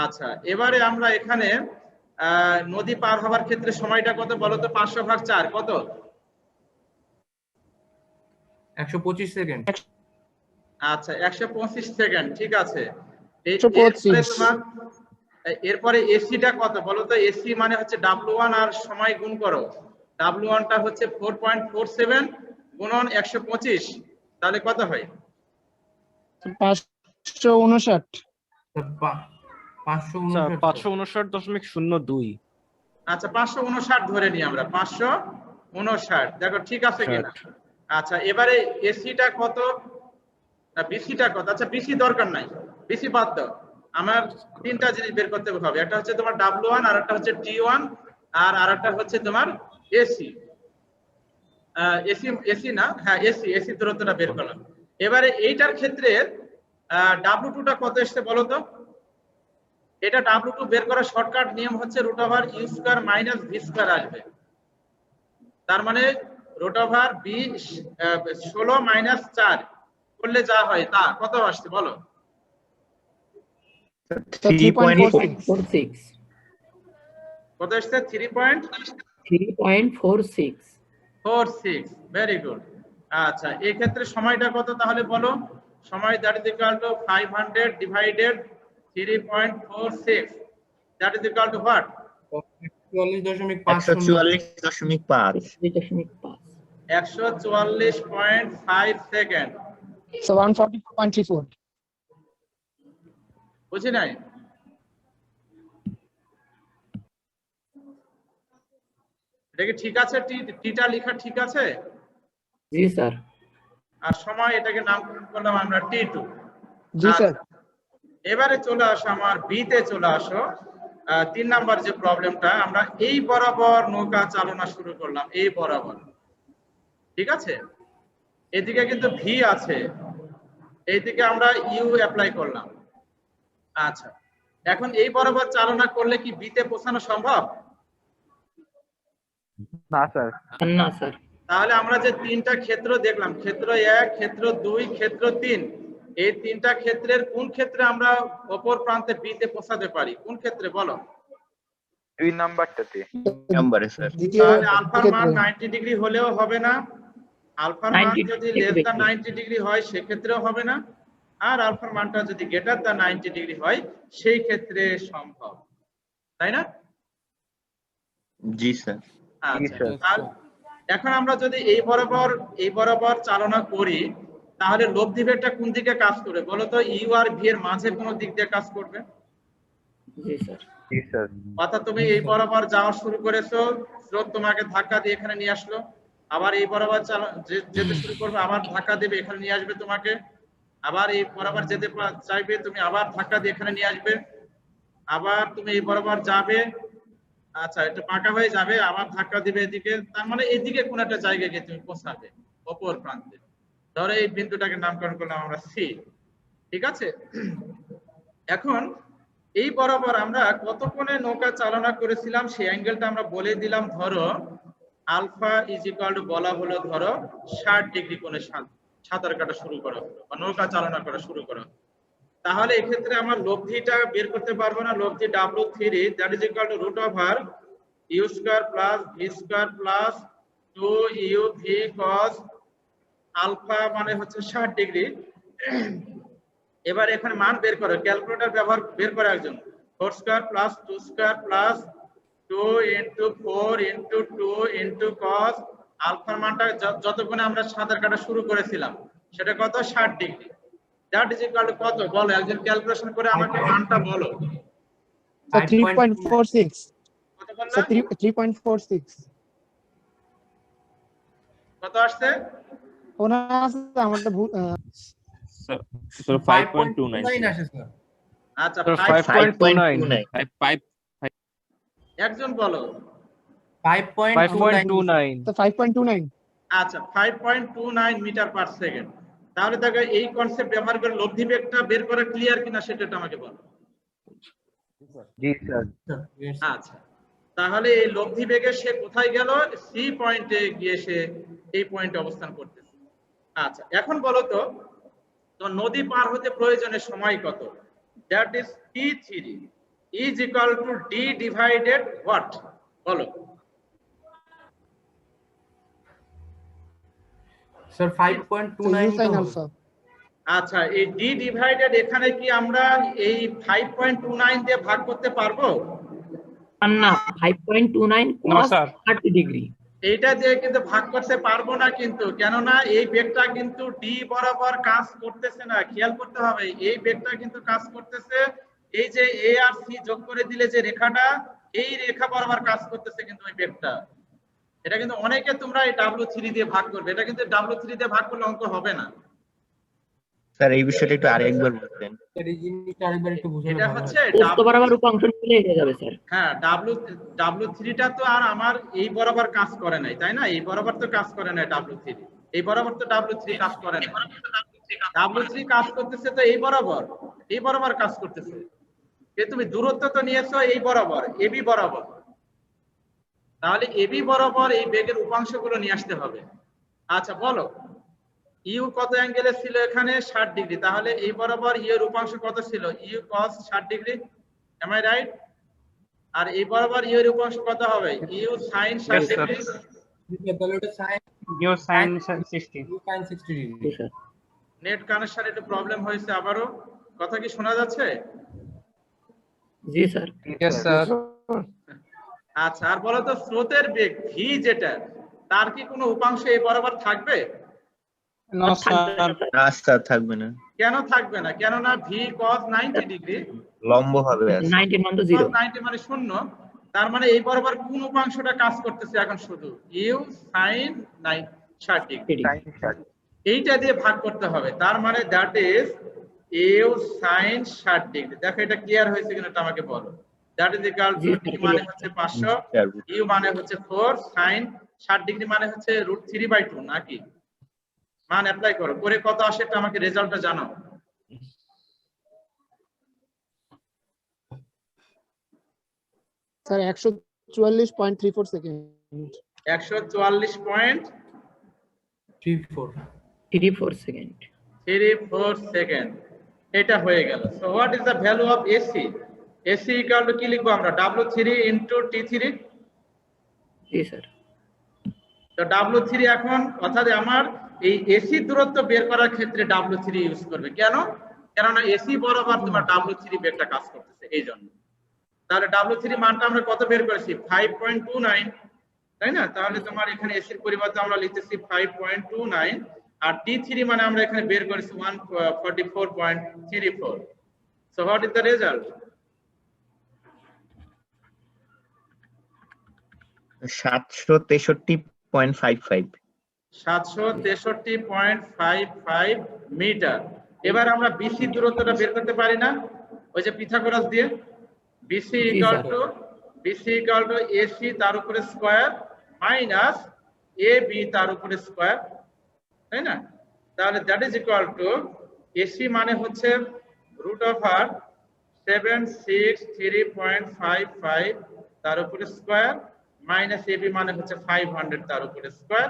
আচ্ছা, এবারে আমরা এখানে নদী পার হওয়ার ক্ষেত্রে সময়টা কত বলো তো? 500/4 কত? 125 সেকেন্ড। আচ্ছা, 125 সেকেন্ড, ঠিক আছে। 125 এরপরে এসিটা কত বলো তো? এসি মানে হচ্ছে W1 আর সময় গুণ করো। W1 টা হচ্ছে 4.47 গুণন 125, তাহলে কত হয়? 559 559.02 আচ্ছা, 559 ধরে নিই আমরা, 559, দেখো ঠিক আছে কিনা। আচ্ছা, এবারে এসিটা কত, বিসিটা কত? আচ্ছা, বিসি দরকার নাই, বিসি বাদ দাও। আমার তিনটা জিনিস বের করতে হবে, একটা হচ্ছে তোমার W1, আর একটা হচ্ছে T1, আর আরেকটা হচ্ছে তোমার এসি। এসি না, হ্যাঁ এসি দূরত্বটা বের করলাম। এবারে এইটার ক্ষেত্রে W2 টা কত এসছে বলো তো? এটা W2 বের করার শর্টকাট নিয়ম হচ্ছে √U² - V² আসবে। তার মানে √16 - 4 করলে যা হয় তা কত আসছে বলো? 3.46 কত আসছে? 3.46 3.46, ভেরি গুড। আচ্ছা, এই ক্ষেত্রে সময়টা কত তাহলে বলো? সময় that is equal two 500 divided 3.46, that is equal two what? 144.5 144.5 second. So 144.34 বুঝি নাই? এটা কি ঠিক আছে? টিটা লেখা ঠিক আছে? জি স্যার। আর সময় এটাকে নামকরণ করলাম আমরা T2। জি স্যার। এবারে চলে আসো আমার বিতে চলে আসো। 3 নাম্বার যে প্রবলেমটা, আমরা এই বরাবর নৌকা চালনা শুরু করলাম, এই বরাবর, ঠিক আছে? এদিকে কিন্তু ভি আছে, এইদিকে আমরা ইউ অ্যাপ্লাই করলাম। আচ্ছা, এখন এই বরাবর চালনা করলে কি বিতে পৌঁছানো সম্ভব? না স্যার। না স্যার। তাহলে আমরা যে তিনটা ক্ষেত্র দেখলাম, ক্ষেত্র 1, ক্ষেত্র 2, ক্ষেত্র 3, এই তিনটা ক্ষেত্রের কোন ক্ষেত্রে আমরা অপর প্রান্তে বিতে পৌঁছাতে পারি? কোন ক্ষেত্রে বলো? 2 নাম্বারটাতে। নাম্বারে স্যার। তাহলে আলফার মান 90 ডিগ্রি হলেও হবে না, আলফার মান 90 যদি ডিগ্রি লেস দ্যান বেশি। 90 ডিগ্রি হয় সেক্ষেত্রেও হবে না, আর আলফার মানটা যদি গ্রেটার দ্যান 90 ডিগ্রি হয় সেই ক্ষেত্রে সম্ভব, তাই না? জি স্যার। আচ্ছা, স্যার। আর এখন আমরা যদি এই বরাবর চালনা করি তাহলে লব্ধি বেগটা কোন দিকে কাজ করবে বলো তো? ইউ আর ভি এর মাঝে কোন দিক দিয়ে কাজ করবে? জি স্যার। জি স্যার। অর্থাৎ তুমি এই বরাবর যাওয়া শুরু করেছো, স্রোত তোমাকে ধাক্কা দিয়ে এখানে নিয়ে আসলো, আবার এই বরাবর যেতে শুরু করবে, আবার ধাক্কা দেবে এখানে নিয়ে আসবে তোমাকে, আবার এই বরাবর যেতে চাইবে তুমি, আবার ধাক্কা দিয়ে এখানে নিয়ে আসবে, আবার তুমি এই বরাবর যাবে, আচ্ছা এটা পাকা হয়ে যাবে, আবার ধাক্কা দিবে এদিকে, তার মানে এদিকে কোন একটা জায়গায় গিয়ে তুমি পৌঁছাবে অপর প্রান্তে। ধরো এই বিন্দুটাকে নামকরণ করলাম আমরা সি, ঠিক আছে? এখন এই বরাবর আমরা কত কোণে নৌকা চালনা করেছিলাম সেই অ্যাঙ্গেলটা আমরা বলে দিলাম। ধরো আলফা ইজ ইকুয়াল টু বলা হলো ধরো 60 ডিগ্রি কোণে সাঁতার কাটা শুরু করা হলো বা নৌকা চালনা করা শুরু করা হলো। তাহলে এক্ষেত্রে আমার লব্ধিটা বের করতে পারবো না, লব্ধি W3 that is equal to root over U square plus V square plus 2u v cos alpha মানে হচ্ছে 60 ডিগ্রি। এবার এখানে মান বের করো, ক্যালকুলেটর ব্যবহার বের করে একজন, 4 square plus 2 square plus 2 into 4 into 2 into cos আলফার মানটা যতক্ষণে আমরা সাঁতার কাটা শুরু করেছিলাম সেটা কত? 60 degree. That is equal two কত বলো, একজন ক্যালকুলেশন করে আমাকে মানটা বলো। 3.46 কত বললা? so 3.46 কত আসছে? ওনার আছে আমারটা ভুল স্যার 5.29 আসে স্যার। আচ্ছা স্যার 5.29 একজন বলো। 5.29 তো 5.29 আচ্ছা 5.29 মিটার পার সেকেন্ড। তাহলে দেখো এই কনসেপ্ট ব্যবহার করে লব্ধি বেগটা বের করা ক্লিয়ার কিনা সেটা আমাকে বলো। জি স্যার। আচ্ছা, তাহলে এই লব্ধি বেগে সে কোথায় গেল? সি পয়েন্টে গিয়ে সে এই পয়েন্টে অবস্থান করতেছে। আচ্ছা, এখন বলো তো নদী পার হতে প্রয়োজনের সময় কত? That is T3 is equal to D divided what বলো? Sir so u 5.29 sin alpha আচ্ছা, এই ডি ডিভাইডেড এখানে কি আমরা এই 5.29 দিয়ে ভাগ করতে পারবো? আর না, 5.29 cos 30 ডিগ্রি। এইটা দিয়ে কিন্তু ভাগ করতে পারবো না কিন্তু, কেননা এই বেগটা কিন্তু ডি বরাবর কাজ করতেছে না। খেয়াল করতে হবে এই বেগটা কিন্তু কাজ করতেছে এই যে এ আর সি যোগ করে দিলে যে রেখাটা, এই রেখা বরাবর কাজ করতেছে কিন্তু ওই বেগটা। এটা কিন্তু অনেকে তোমরা এই W3 দিয়ে ভাগ করবে, এটা কিন্তু W3 দিয়ে ভাগ করলে অঙ্ক হবে না। স্যার এই বিষয়টা একটু আরেকবার বলতেন। এই জিনিসটা আরেকবার একটু বুঝালে এটা ভালো হয়। হচ্ছে পোস্ত বরাবর উপাংশ নিলে হয়ে যাবে স্যার। হ্যাঁ, W3 টা তো আর আমার এই বরাবর কাজ করে নাই, তাই না? এই বরাবর তো কাজ করে না W3, এই বরাবর তো W3 কাজ করে না। W3 কাজ করতেছে তো এই বরাবর কাজ করতেছে। তুমি দূরত্ব তো নিয়েছো এই বরাবর, এবি বরাবর, তাহলে এবি বরাবর এই বেগের উপাংশগুলো নিয়ে আসতে হবে। আচ্ছা বলো, ইউ কত অ্যাঙ্গেলে ছিল এখানে? 60 ডিগ্রি। তাহলে এই বরাবর ইউ এর উপাংশ কত ছিল? U cos 60 degree, am I right? আর এই বরাবর ইউ এর উপাংশ কত হবে? U sin 60 degree. তাহলে ওটা sin ইউ sin 60 ডিগ্রি। জি স্যার। নেট কানেকশন একটু প্রবলেম হয়েছে আবারও, কথা কি শোনা যাচ্ছে? জি স্যার। Yes sir. আচ্ছা, আর বলো তো স্রোতের বেগ ভি যেটা, তার কি কোনো উপাংশ এই বরাবর থাকবে? no sir রাস্তা থাকবে না, কেন থাকবে না? কেননা ভি cos 90 ডিগ্রি, লম্ব হবে আছে। 90 মান তো 0। 90 মানে 0, তার মানে এই বরাবর কোন উপাংশটা কাজ করতেছে এখন? শুধু ইউ sin 60 ডিগ্রি, এইটা দিয়ে ভাগ করতে হবে। তার মানে that is U sin 60 degree. দেখো এটা ক্লিয়ার হয়েছে কিনা এটা আমাকে বলো। That is equal to D মানে হচ্ছে 500, ইউ মানে হচ্ছে 4, sin 60 ডিগ্রি মানে হচ্ছে √3/2 নাকি? মান অ্যাপ্লাই করো, করে কত আসে এটা আমাকে রেজাল্টটা জানাও। Sir 144.34 second. 34 সেকেন্ড। 144.34 সেকেন্ড, এটা হয়ে গেল। So what is the value of AC? AC equal to কি লিখবো আমরা? W3 into T3। জি স্যার। তো W3 এখন, অর্থাৎ আমার এই এসি দূরত্ব বের করার ক্ষেত্রে W3 ইউজ করবে। কেন? কেননা এসি বরাবর তোমার W3 বেগটা কাজ করতেছে, এই জন্য। তাহলে W3 মানটা আমরা কত বের করেছি? 5.29, তাই না? তাহলে তোমার এখানে এসির পরিবর্তে আমরা লিখতেছি 5.29, আর T3 মানে আমরা এখানে বের করেছি 144.34। So what is the result? 763.55। 763.55 metre. এবার আমরা বিসি দূরত্বটা বের করতে পারি না, ওই যে পিথাগোরাস দিয়ে? বিসি ইকুয়াল টু এসি তার উপরে স্কয়ার মাইনাস এবি তার উপরে স্কয়ার, তাই না? তাহলে that is equal to AC মানে হচ্ছে √763.55 তার উপরে স্কয়ার মাইনাস এবি মানে হচ্ছে 500 তার উপরে স্কয়ার।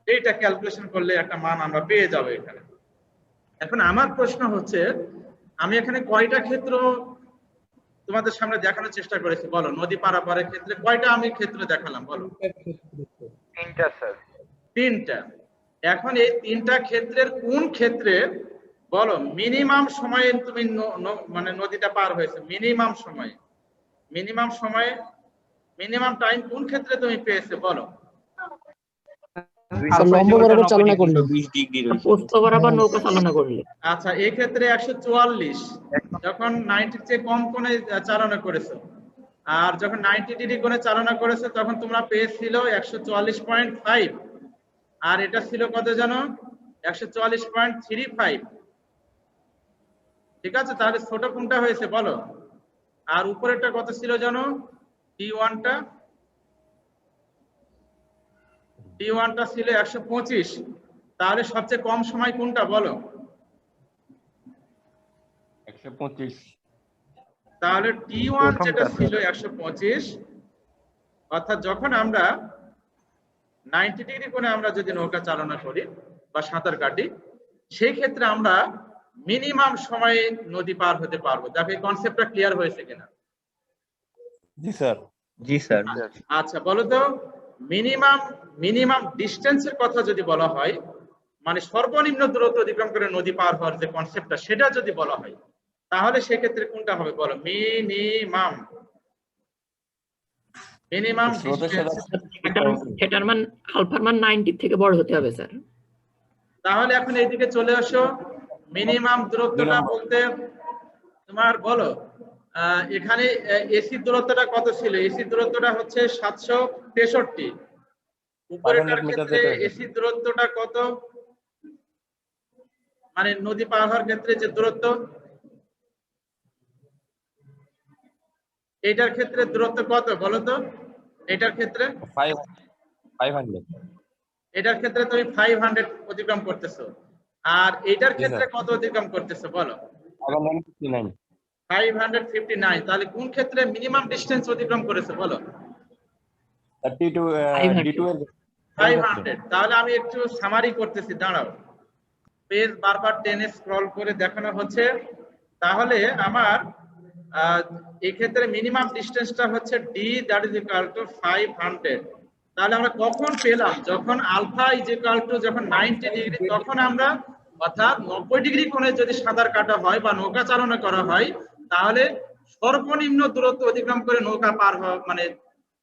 এইটা ক্যালকুলেশন করলে একটা মান আমরা পেয়ে যাবো এখানে। এখন আমার প্রশ্ন হচ্ছে, আমি এখানে কয়টা ক্ষেত্র তোমাদের সামনে দেখানোর চেষ্টা করেছি বলো? নদী পারাপারের ক্ষেত্রে কয়টা আমি ক্ষেত্র দেখালাম বলো? 3টা স্যার। 3টা। এখন এই 3টা ক্ষেত্রের কোন ক্ষেত্রে বলো মিনিমাম সময়ে তুমি মানে নদীটা পার হয়েছে? মিনিমাম টাইম কোন ক্ষেত্রে তুমি পেয়েছো বলো? স্যার লম্ব বরাবর চালনা করলে। 20 ডিগ্রি রয়েছে। পোস্ত বরাবর নৌকা চালনা করলে। আচ্ছা, এই ক্ষেত্রে 144 যখন 90 চেয়ে কম কোণে চালনা করেছো, আর যখন 90 ডিগ্রি কোণে চালনা করেছো তখন তোমরা পেয়েছিল 144.5, আর এটা ছিল কত জানো? 144.35। ঠিক আছে, তাহলে ছোট কোনটা হয়েছে বলো? আর উপরেরটা কত ছিল জানো? T1টা ছিল 125। তাহলে সবচেয়ে কম সময় কোনটা বলো? 125। তাহলে T1 যেটা ছিল 125, অর্থাৎ যখন আমরা 90 ডিগ্রি কোণে আমরা যদি নৌকা চালনা করি বা সাঁতার কাটি, সেই ক্ষেত্রে আমরা মিনিমাম সময়ে নদী পার হতে পারবো। দেখো এই কনসেপ্টটা ক্লিয়ার হয়েছে কিনা? জি স্যার। জি স্যার। আচ্ছা বলো তো, মিনিমাম ডিস্টেন্সের কথা যদি বলা হয়, মানে সর্বনিম্ন দূরত্ব অতিক্রম করে নদী পার হওয়ার যে কনসেপ্টটা, সেটা যদি বলা হয় তাহলে সেক্ষেত্রে কোনটা হবে বলো? মিনিমাম সেটার মান আলফার মান 90 থেকে বড় হতে হবে স্যার। তাহলে এখন এইদিকে চলে আসো। মিনিমাম দূরত্বটা বলতে তোমার বলো এখানে এসি দূরত্বটা কত ছিল? এসি দূরত্বটা হচ্ছে 763। উপরেরটার ক্ষেত্রে এসি দূরত্বটা কত? মানে নদী পার হওয়ার ক্ষেত্রে যে দূরত্ব, এটার ক্ষেত্রে দূরত্ব কত বলো তো? এটার ক্ষেত্রে 500। এটার ক্ষেত্রে তুমি 500 অতিক্রম করতেছো, আর এটার ক্ষেত্রে কত অতিক্রম করতেছো বলো? 559। তাহলে কোন ক্ষেত্রে মিনিমাম ডিসটেন্স অতিক্রম করেছে বলো? 500। তাহলে আমি একটু সামারি করতেছি, দাঁড়াও। পেজ বারবার টেনে স্ক্রল করে দেখানো হচ্ছে। তাহলে আমার এই ক্ষেত্রে মিনিমাম ডিসটেন্সটা হচ্ছে d, that is equal two 500। তাহলে আমরা কখন পেলাম? যখন আলফা ইজ ইকুয়াল টু যখন 90 ডিগ্রি, তখন আমরা অর্থাৎ 90 ডিগ্রি কোণে যদি সাঁতার কাটা হয় বা নৌকা চালনা করা হয়, তাহলে সর্বনিম্ন দূরত্ব অতিক্রম করে নৌকা পার হওয়া মানে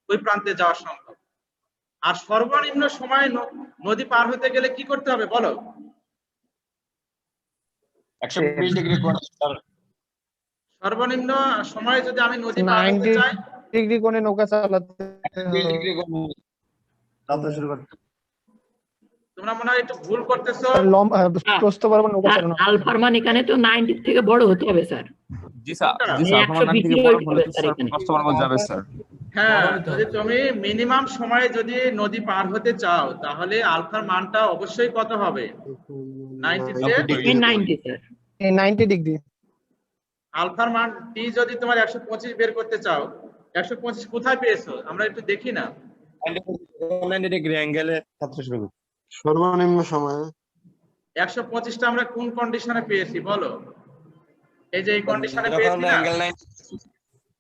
ওই প্রান্তে যাওয়া সম্ভব। আর সর্বনিম্ন সময় নদী পার হতে গেলে কি করতে হবে বলো? 120 ডিগ্রি কোণ। সর্বনিম্ন সময়ে যদি আমি নদী পার হতে 90 চাই, ডিগ্রি কোণে নৌকা চালাতে 120 ডিগ্রি কোণ শুরু করতে। তোমরা মনে হয় একটু ভুল করতেছো। প্রস্থ বরাবর নৌকা চালানো। আলফার মান এখানে তো 90 থেকে বড় হতে হবে স্যার। জি স্যার। জি স্যার, আপনার নাম থেকে বড় হলে তো স্যার কষ্ট বরাবর যাবে স্যার। হ্যাঁ, যদি তুমি মিনিমাম সময়ে যদি নদী পার হতে চাও, তাহলে আলফার মানটা অবশ্যই কত হবে? 90 চেয়ে 90 স্যার। 90 ডিগ্রি। আলফার মান টি যদি তোমার 125 বের করতে চাও, 125 কোথায় পেয়েছো আমরা একটু দেখি না। 90 ডিগ্রি অ্যাঙ্গেলে যাত্রা শুরু করছে। সর্বনিম্ন সময় 125টা আমরা কোন কন্ডিশনে পেয়েছি বলো? এই যে এই কন্ডিশনে যখন পেয়েছি না? অ্যাঙ্গেল 90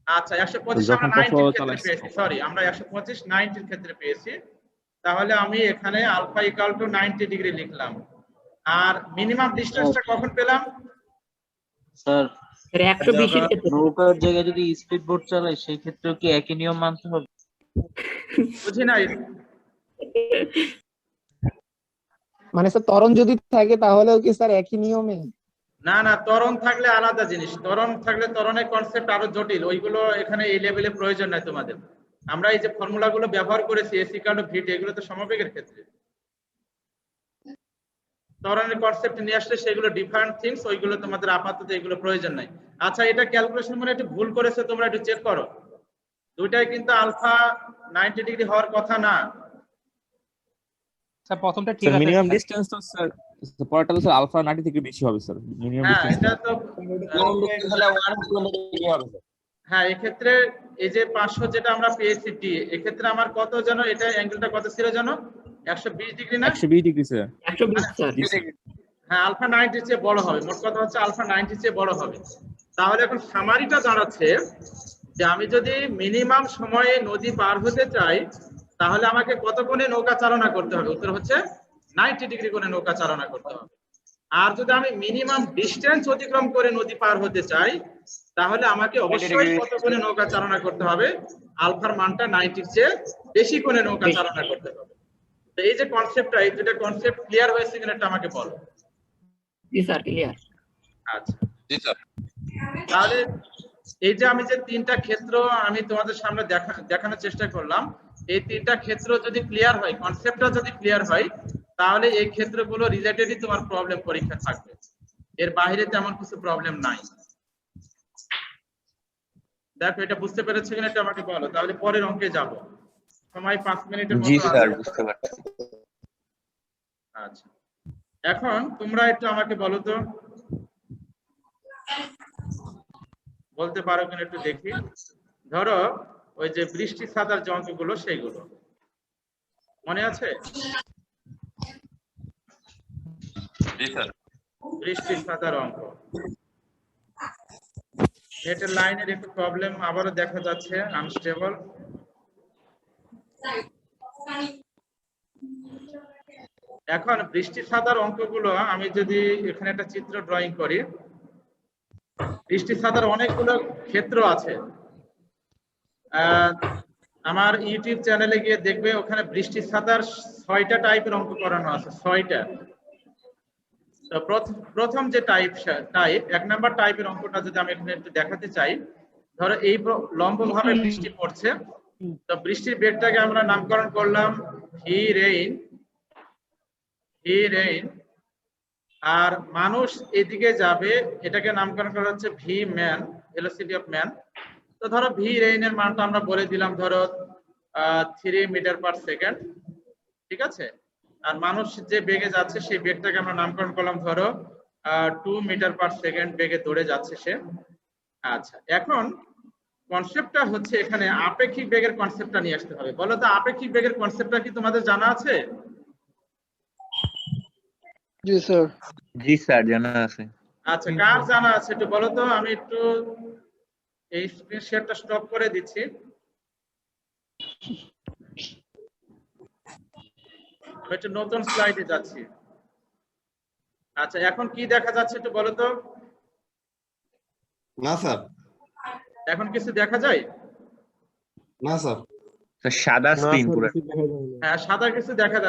আচ্ছা 125 যখন আমরা 90 এর প্রশ্ন ক্ষেত্রে চালাইছে। পেয়েছি, সরি আমরা 125 90 এর ক্ষেত্রে পেয়েছি। তাহলে আমি এখানে আলফা ইকুয়াল টু 90 ডিগ্রি লিখলাম। আর মিনিমাম ডিসটেন্সটা কখন পেলাম? স্যার স্যার 120 এর ক্ষেত্রে নৌকার জায়গায় যদি স্পিড বোট চালাই সেই ক্ষেত্রেও কি একই নিয়ম মানতে হবে? বুঝি নাই। মানে স্যার ত্বরণ যদি থাকে তাহলেও কি স্যার একই নিয়মে? না না, ত্বরণ থাকলে আলাদা জিনিস। ত্বরণ থাকলে ত্বরণের কনসেপ্ট আরো জটিল, ওইগুলো এখানে এই লেভেলে প্রয়োজন নাই তোমাদের। আমরা এই যে ফর্মুলাগুলো ব্যবহার করেছি এস ইকুয়াল টু ভিটি, এগুলো তো সমবেগের ক্ষেত্রে। ত্বরণের কনসেপ্ট নিয়ে আসলে সেগুলো ডিফারেন্ট থিংস, ওইগুলো তোমাদের আপাতত এগুলো প্রয়োজন নাই। আচ্ছা এটা ক্যালকুলেশন মানে একটু ভুল করেছে, তোমরা একটু চেক করো। দুইটাই কিন্তু আলফা 90 ডিগ্রি হওয়ার কথা না। স্যার প্রথমটা ঠিক স্যার আছে মিনিমাম ডিসটেন্স তো স্যার পরেরটা তো স্যার আলফা 90 থেকে বেশি হবে স্যার মিনিমাম হ্যাঁ ডিসটেন্স। এটা তো তাহলে 120 ডিগ্রি হবে স্যার। হ্যাঁ এক্ষেত্রে এই যে 500 যেটা আমরা পেয়েছি টি, এক্ষেত্রে আমার কত যেন এটা অ্যাঙ্গেলটা কত ছিল যেন 120 ডিগ্রি না? 120 ডিগ্রি স্যার। 120 স্যার। হ্যাঁ আলফা 90 এর চেয়ে বড় হবে, মোট কথা হচ্ছে আলফা 90 এর চেয়ে বড় হবে। তাহলে এখন সামারিটা দাঁড়াচ্ছে যে আমি যদি মিনিমাম সময়ে নদী পার হতে চাই তাহলে আমাকে কত কোণে নৌকা চালনা করতে হবে? উত্তর হচ্ছে 90 ডিগ্রি কোণে নৌকা চালনা করতে হবে। আর যদি আমি মিনিমাম ডিসটেন্স অতিক্রম করে নদী পার হতে চাই তাহলে আমাকে অবশ্যই কত কোণে নৌকা চালনা করতে হবে? আলফার মানটা 90 এর চেয়ে বেশি কোণে নৌকা চালনা করতে হবে। তো এই যে কনসেপ্টটা, এই দুটো কনসেপ্ট ক্লিয়ার হয়েছে কিনা এটা আমাকে বলো। জি স্যার ক্লিয়ার। আচ্ছা জি স্যার। তাহলে এই যে আমি যে তিনটা ক্ষেত্র আমি তোমাদের সামনে দেখানোর চেষ্টা করলাম, এই তিনটা ক্ষেত্র যদি ক্লিয়ার হয়, কনসেপ্টটা যদি ক্লিয়ার হয়, তাহলে এই ক্ষেত্রগুলো রিলেটেডই তোমার প্রবলেম পরীক্ষা থাকবে, এর বাইরে তেমন কিছু প্রবলেম নাই। দেখো এটা বুঝতে পেরেছো কিনা এটা আমাকে বলো, তাহলে পরের অঙ্কে যাব। সময় 5 মিনিটের জি মতো স্যার আছে। বুঝতে পারছি। আচ্ছা এখন তোমরা একটু আমাকে বলো তো, বলতে পারো কিনা একটু দেখি। ধরো ওই যে বৃষ্টি ছাতার যে অঙ্কগুলো সেইগুলো মনে আছে? জি স্যার। বৃষ্টি ছাতার অঙ্ক, নেটের লাইনের একটু প্রবলেম আবারও দেখা যাচ্ছে, আনস্টেবল। এখন বৃষ্টি ছাতার অঙ্কগুলো আমি যদি এখানে একটা চিত্র ড্রয়িং করি, বৃষ্টি ছাতার অনেকগুলো ক্ষেত্র আছে। আমার ইউটিউব চ্যানেলে গিয়ে দেখবে ওখানে বৃষ্টি ছাতার 6টা টাইপের অঙ্ক করানো আছে, 6টা। তো প্রথম যে টাইপ 1 নাম্বার টাইপের অঙ্কটা যদি আমি এখানে একটু দেখাতে চাই, ধরো এই লম্বভাবে বৃষ্টি পড়ছে, তো বৃষ্টির বেগটাকে আমরা নামকরণ করলাম ভি রেইন, আর মানুষ এদিকে যাবে, এটাকে নামকরণ করা হচ্ছে V man, velocity of man. তো ধরো ভি রেইন এর মানটা আমরা বলে দিলাম ধরো 3 মিটার পার সেকেন্ড, ঠিক আছে। আর মানুষ যে বেগে যাচ্ছে সেই বেগটাকে আমরা নামকরণ করলাম ধরো 2 মিটার পার সেকেন্ড বেগে দৌড়ে যাচ্ছে সে। আচ্ছা এখন কনসেপ্টটা হচ্ছে এখানে আপেক্ষিক বেগের কনসেপ্টটা নিয়ে আসতে হবে। বলো তো আপেক্ষিক বেগের কনসেপ্টটা কি তোমাদের জানা আছে? জি স্যার। জি স্যার জানা আছে। আচ্ছা কার জানা আছে একটু বলো তো, আমি একটু এই স্ক্রিন শেয়ারটা স্টপ করে দিচ্ছি। আমি একটু নতুন স্লাইডে যাচ্ছি। আচ্ছা এখন কি দেখা যাচ্ছে একটু বলো তো। না স্যার। এখন কিছু দেখা যায়? না স্যার। স্যার সাদা স্ক্রিন পুরো। হ্যাঁ সাদা কিছু দেখা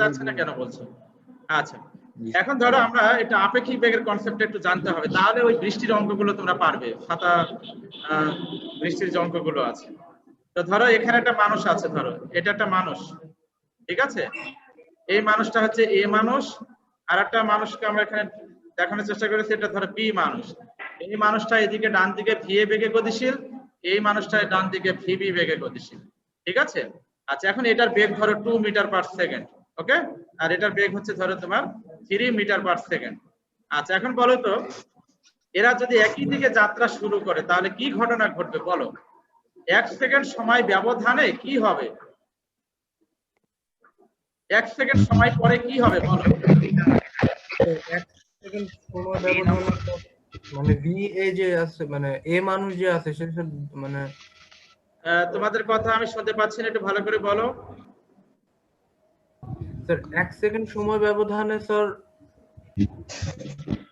যাচ্ছে না কেন বলছো? আচ্ছা এখন ধরো আমরা এটা আপেক্ষিক বেগের কনসেপ্ট একটু জানতে হবে, তাহলে ওই বৃষ্টির অঙ্কগুলো তোমরা পারবে। খাতা বৃষ্টির যে অঙ্কগুলো আছে, তো ধরো এখানে একটা মানুষ আছে, ধরো এটা একটা মানুষ, ঠিক আছে। এই মানুষটা হচ্ছে এ মানুষ, আর একটা মানুষকে আমরা এখানে দেখানোর চেষ্টা করেছি, এটা ধরো বি মানুষ। এই মানুষটা এদিকে ডান দিকে ভি এ বেগে গতিশীল, এই মানুষটা ডান দিকে ভিবি বেগে গতিশীল, ঠিক আছে। আচ্ছা এখন এটার বেগ ধরো 2 মিটার পার সেকেন্ড, ওকে, আর এটার বেগ হচ্ছে ধরো তোমার 3 মিটার পার সেকেন্ড। আচ্ছা এখন বলো তো এরা যদি একই দিকে যাত্রা শুরু করে তাহলে কি ঘটনা ঘটবে বলো? 1 সেকেন্ড সময় ব্যবধানে কি হবে? 1 সেকেন্ড সময় পরে কি হবে বলো? 1 সেকেন্ড সময় ব্যবধানে মানে বি এ যে আছে মানে এ মানুষ যে আছে সে মানে তোমাদের কথা আমি শুনতে পাচ্ছি না, একটু ভালো করে বলো। স্যার 1 সেকেন্ড সময় ব্যবধানে স্যার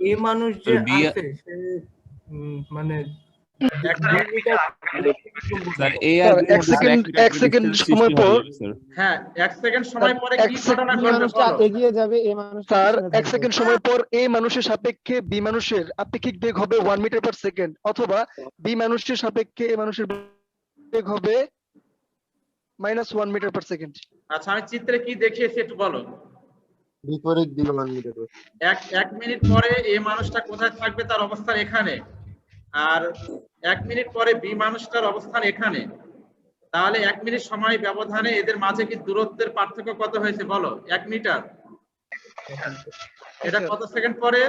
এ মানুষ যে স্যার, বি- আছে সে মানে স্যার এ স্যার, আর বি এক সেকেন্ড সময় পর হ্যাঁ 1 সেকেন্ড সময় পরে এক কি সেকেন্ড ঘটনা বি ঘটবে মানুষটা বলো? এগিয়ে যাবে, এ মানুষটা স্যার পিছনে 1 থাকবে। সেকেন্ড সময় পর এ মানুষের সাপেক্ষে বি মানুষের আপেক্ষিক বেগ হবে 1 মিটার পার সেকেন্ড, অথবা বি মানুষের সাপেক্ষে এ মানুষের বেগ হবে -1 মিটার পার সেকেন্ড। আচ্ছা আমি চিত্রে কি দেখিয়েছি একটু বলো। বিপরীত দিকে 1 মিটার। এক মিনিট পরে এ মানুষটা কোথায় থাকবে, তার অবস্থান এখানে, আর 1 মিনিট পরে বি মানুষটার অবস্থান এখানে। তাহলে 1 মিনিট সময় ব্যবধানে এদের মাঝে কি দূরত্বের পার্থক্য কত হয়েছে বলো? 1 মিটার। এটা কত সেকেন্ড পরে?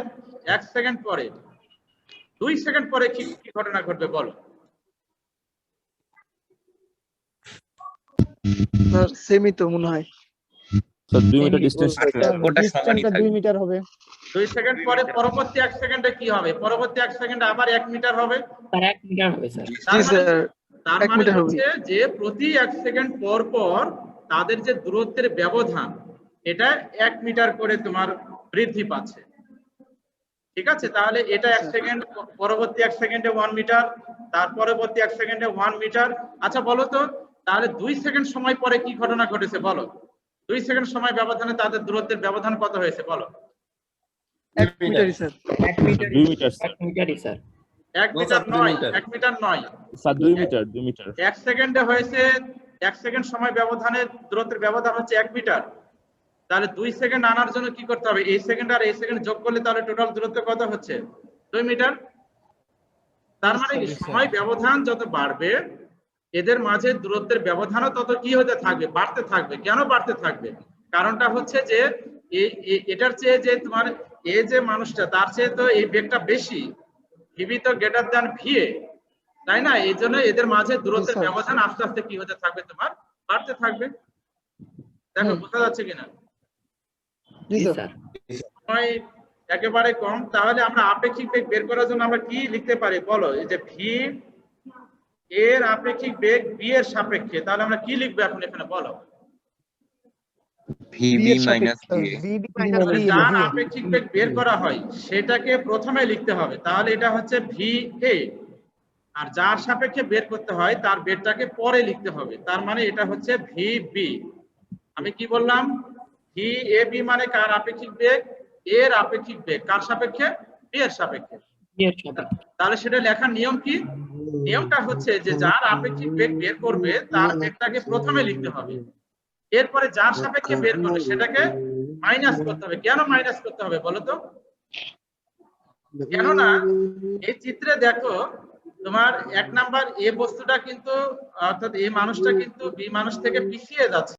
1 সেকেন্ড পরে। 2 সেকেন্ড পরে কি কি ঘটনা ঘটবে বলো? স্যার সেমই তো মনে হয়। স্যার 2 মিটার ডিসটেন্স ওটা সমানই ডিসটেন্সটা 2 থাকবে। মিটার হবে। 2 সেকেন্ড পরে পরবর্তী 1 সেকেন্ডে কি হবে? পরবর্তী 1 সেকেন্ডে আবার 1 মিটার হবে। স্যার 1 মিটার হবে স্যার। তার জি মানে স্যার, তার 1 মানে মিটার হবে। হচ্ছে যে প্রতি 1 সেকেন্ড পর পর তাদের যে দূরত্বের ব্যবধান এটা 1 মিটার করে তোমার বৃদ্ধি পাচ্ছে। ঠিক আছে, তাহলে এটা 1 সেকেন্ড, পরবর্তী 1 সেকেন্ডে 1 মিটার, তার পরবর্তী 1 সেকেন্ডে 1 মিটার। আচ্ছা বলো তো, তাহলে 2 সেকেন্ড সময় পরে কি ঘটনা ঘটেছে বলো? 2 সেকেন্ড সময় ব্যবধানে তাদের দূরত্বের ব্যবধান কত হয়েছে বলো? 1 মিটারই স্যার। 1 মিটার 2 মিটার 1 মিটারই স্যার। 1 মিটার নয়, 1 মিটার নয়। স্যার 2 মিটার 2 মিটার 1 সেকেন্ডে হয়েছে, 1 সেকেন্ড সময় ব্যবধানে দূরত্বের ব্যবধান হচ্ছে 1 মিটার। তাহলে 2 সেকেন্ড আনার জন্য কি করতে হবে? এই সেকেন্ড আর এই সেকেন্ড যোগ করলে তাহলে টোটাল দূরত্ব কত হচ্ছে? 2 মিটার। তার মানে কি সময় ব্যবধান যত বাড়বে এদের মাঝে দূরত্বের ব্যবধানও তত কি হতে থাকবে? বাড়তে থাকবে। কেন বাড়তে থাকবে? কারণটা হচ্ছে যে এটার চেয়ে যে তোমার এ যে মানুষটা তার চেয়ে তো এই বেগটা বেশি, ভিবি তো গ্রেটার দ্যান ভিএ, তাই না? এই জন্য এদের মাঝে দূরত্বের স্যার। ব্যবধান আস্তে আস্তে কি হতে থাকবে? তোমার বাড়তে থাকবে। দেখো বোঝা যাচ্ছে কিনা? জি জি স্যার। স্যার। সময় একেবারে কম। তাহলে আমরা আপেক্ষিক বেগ বের করার জন্য আমরা কি লিখতে পারি বলো? এই যে ভি এর আপেক্ষিক বেগ বি এর সাপেক্ষে, তাহলে আমরা কি লিখবো এখন এখানে বলো? ভিবি মাইনাস ভিবি মাইনাস তাহলে বি যার আপেক্ষিক বেগ বের করা হয় সেটাকে প্রথমে লিখতে হবে, তাহলে এটা হচ্ছে ভি এ। আর যার সাপেক্ষে বের করতে হয় তার বেগটাকে পরে লিখতে হবে, তার মানে এটা হচ্ছে ভি বি। আমি কি বললাম? ভি এ বি মানে কার আপেক্ষিক বেগ? এর আপেক্ষিক বেগ। কার সাপেক্ষে? বি এর সাপেক্ষে। এর সাথে। তাহলে সেটা লেখার নিয়ম কি? নিয়মটা হচ্ছে যে যার আপেক্ষিক বেগ বের করবে তার বেগটাকে প্রথমে লিখতে হবে, এরপরে যার সাপেক্ষে বের করবে সেটাকে মাইনাস করতে হবে। কেন মাইনাস করতে হবে বলো তো? কেননা এই চিত্রে দেখো তোমার 1 নাম্বার এ বস্তুটা কিন্তু অর্থাৎ এ মানুষটা কিন্তু বি মানুষ থেকে পিছিয়ে যাচ্ছে।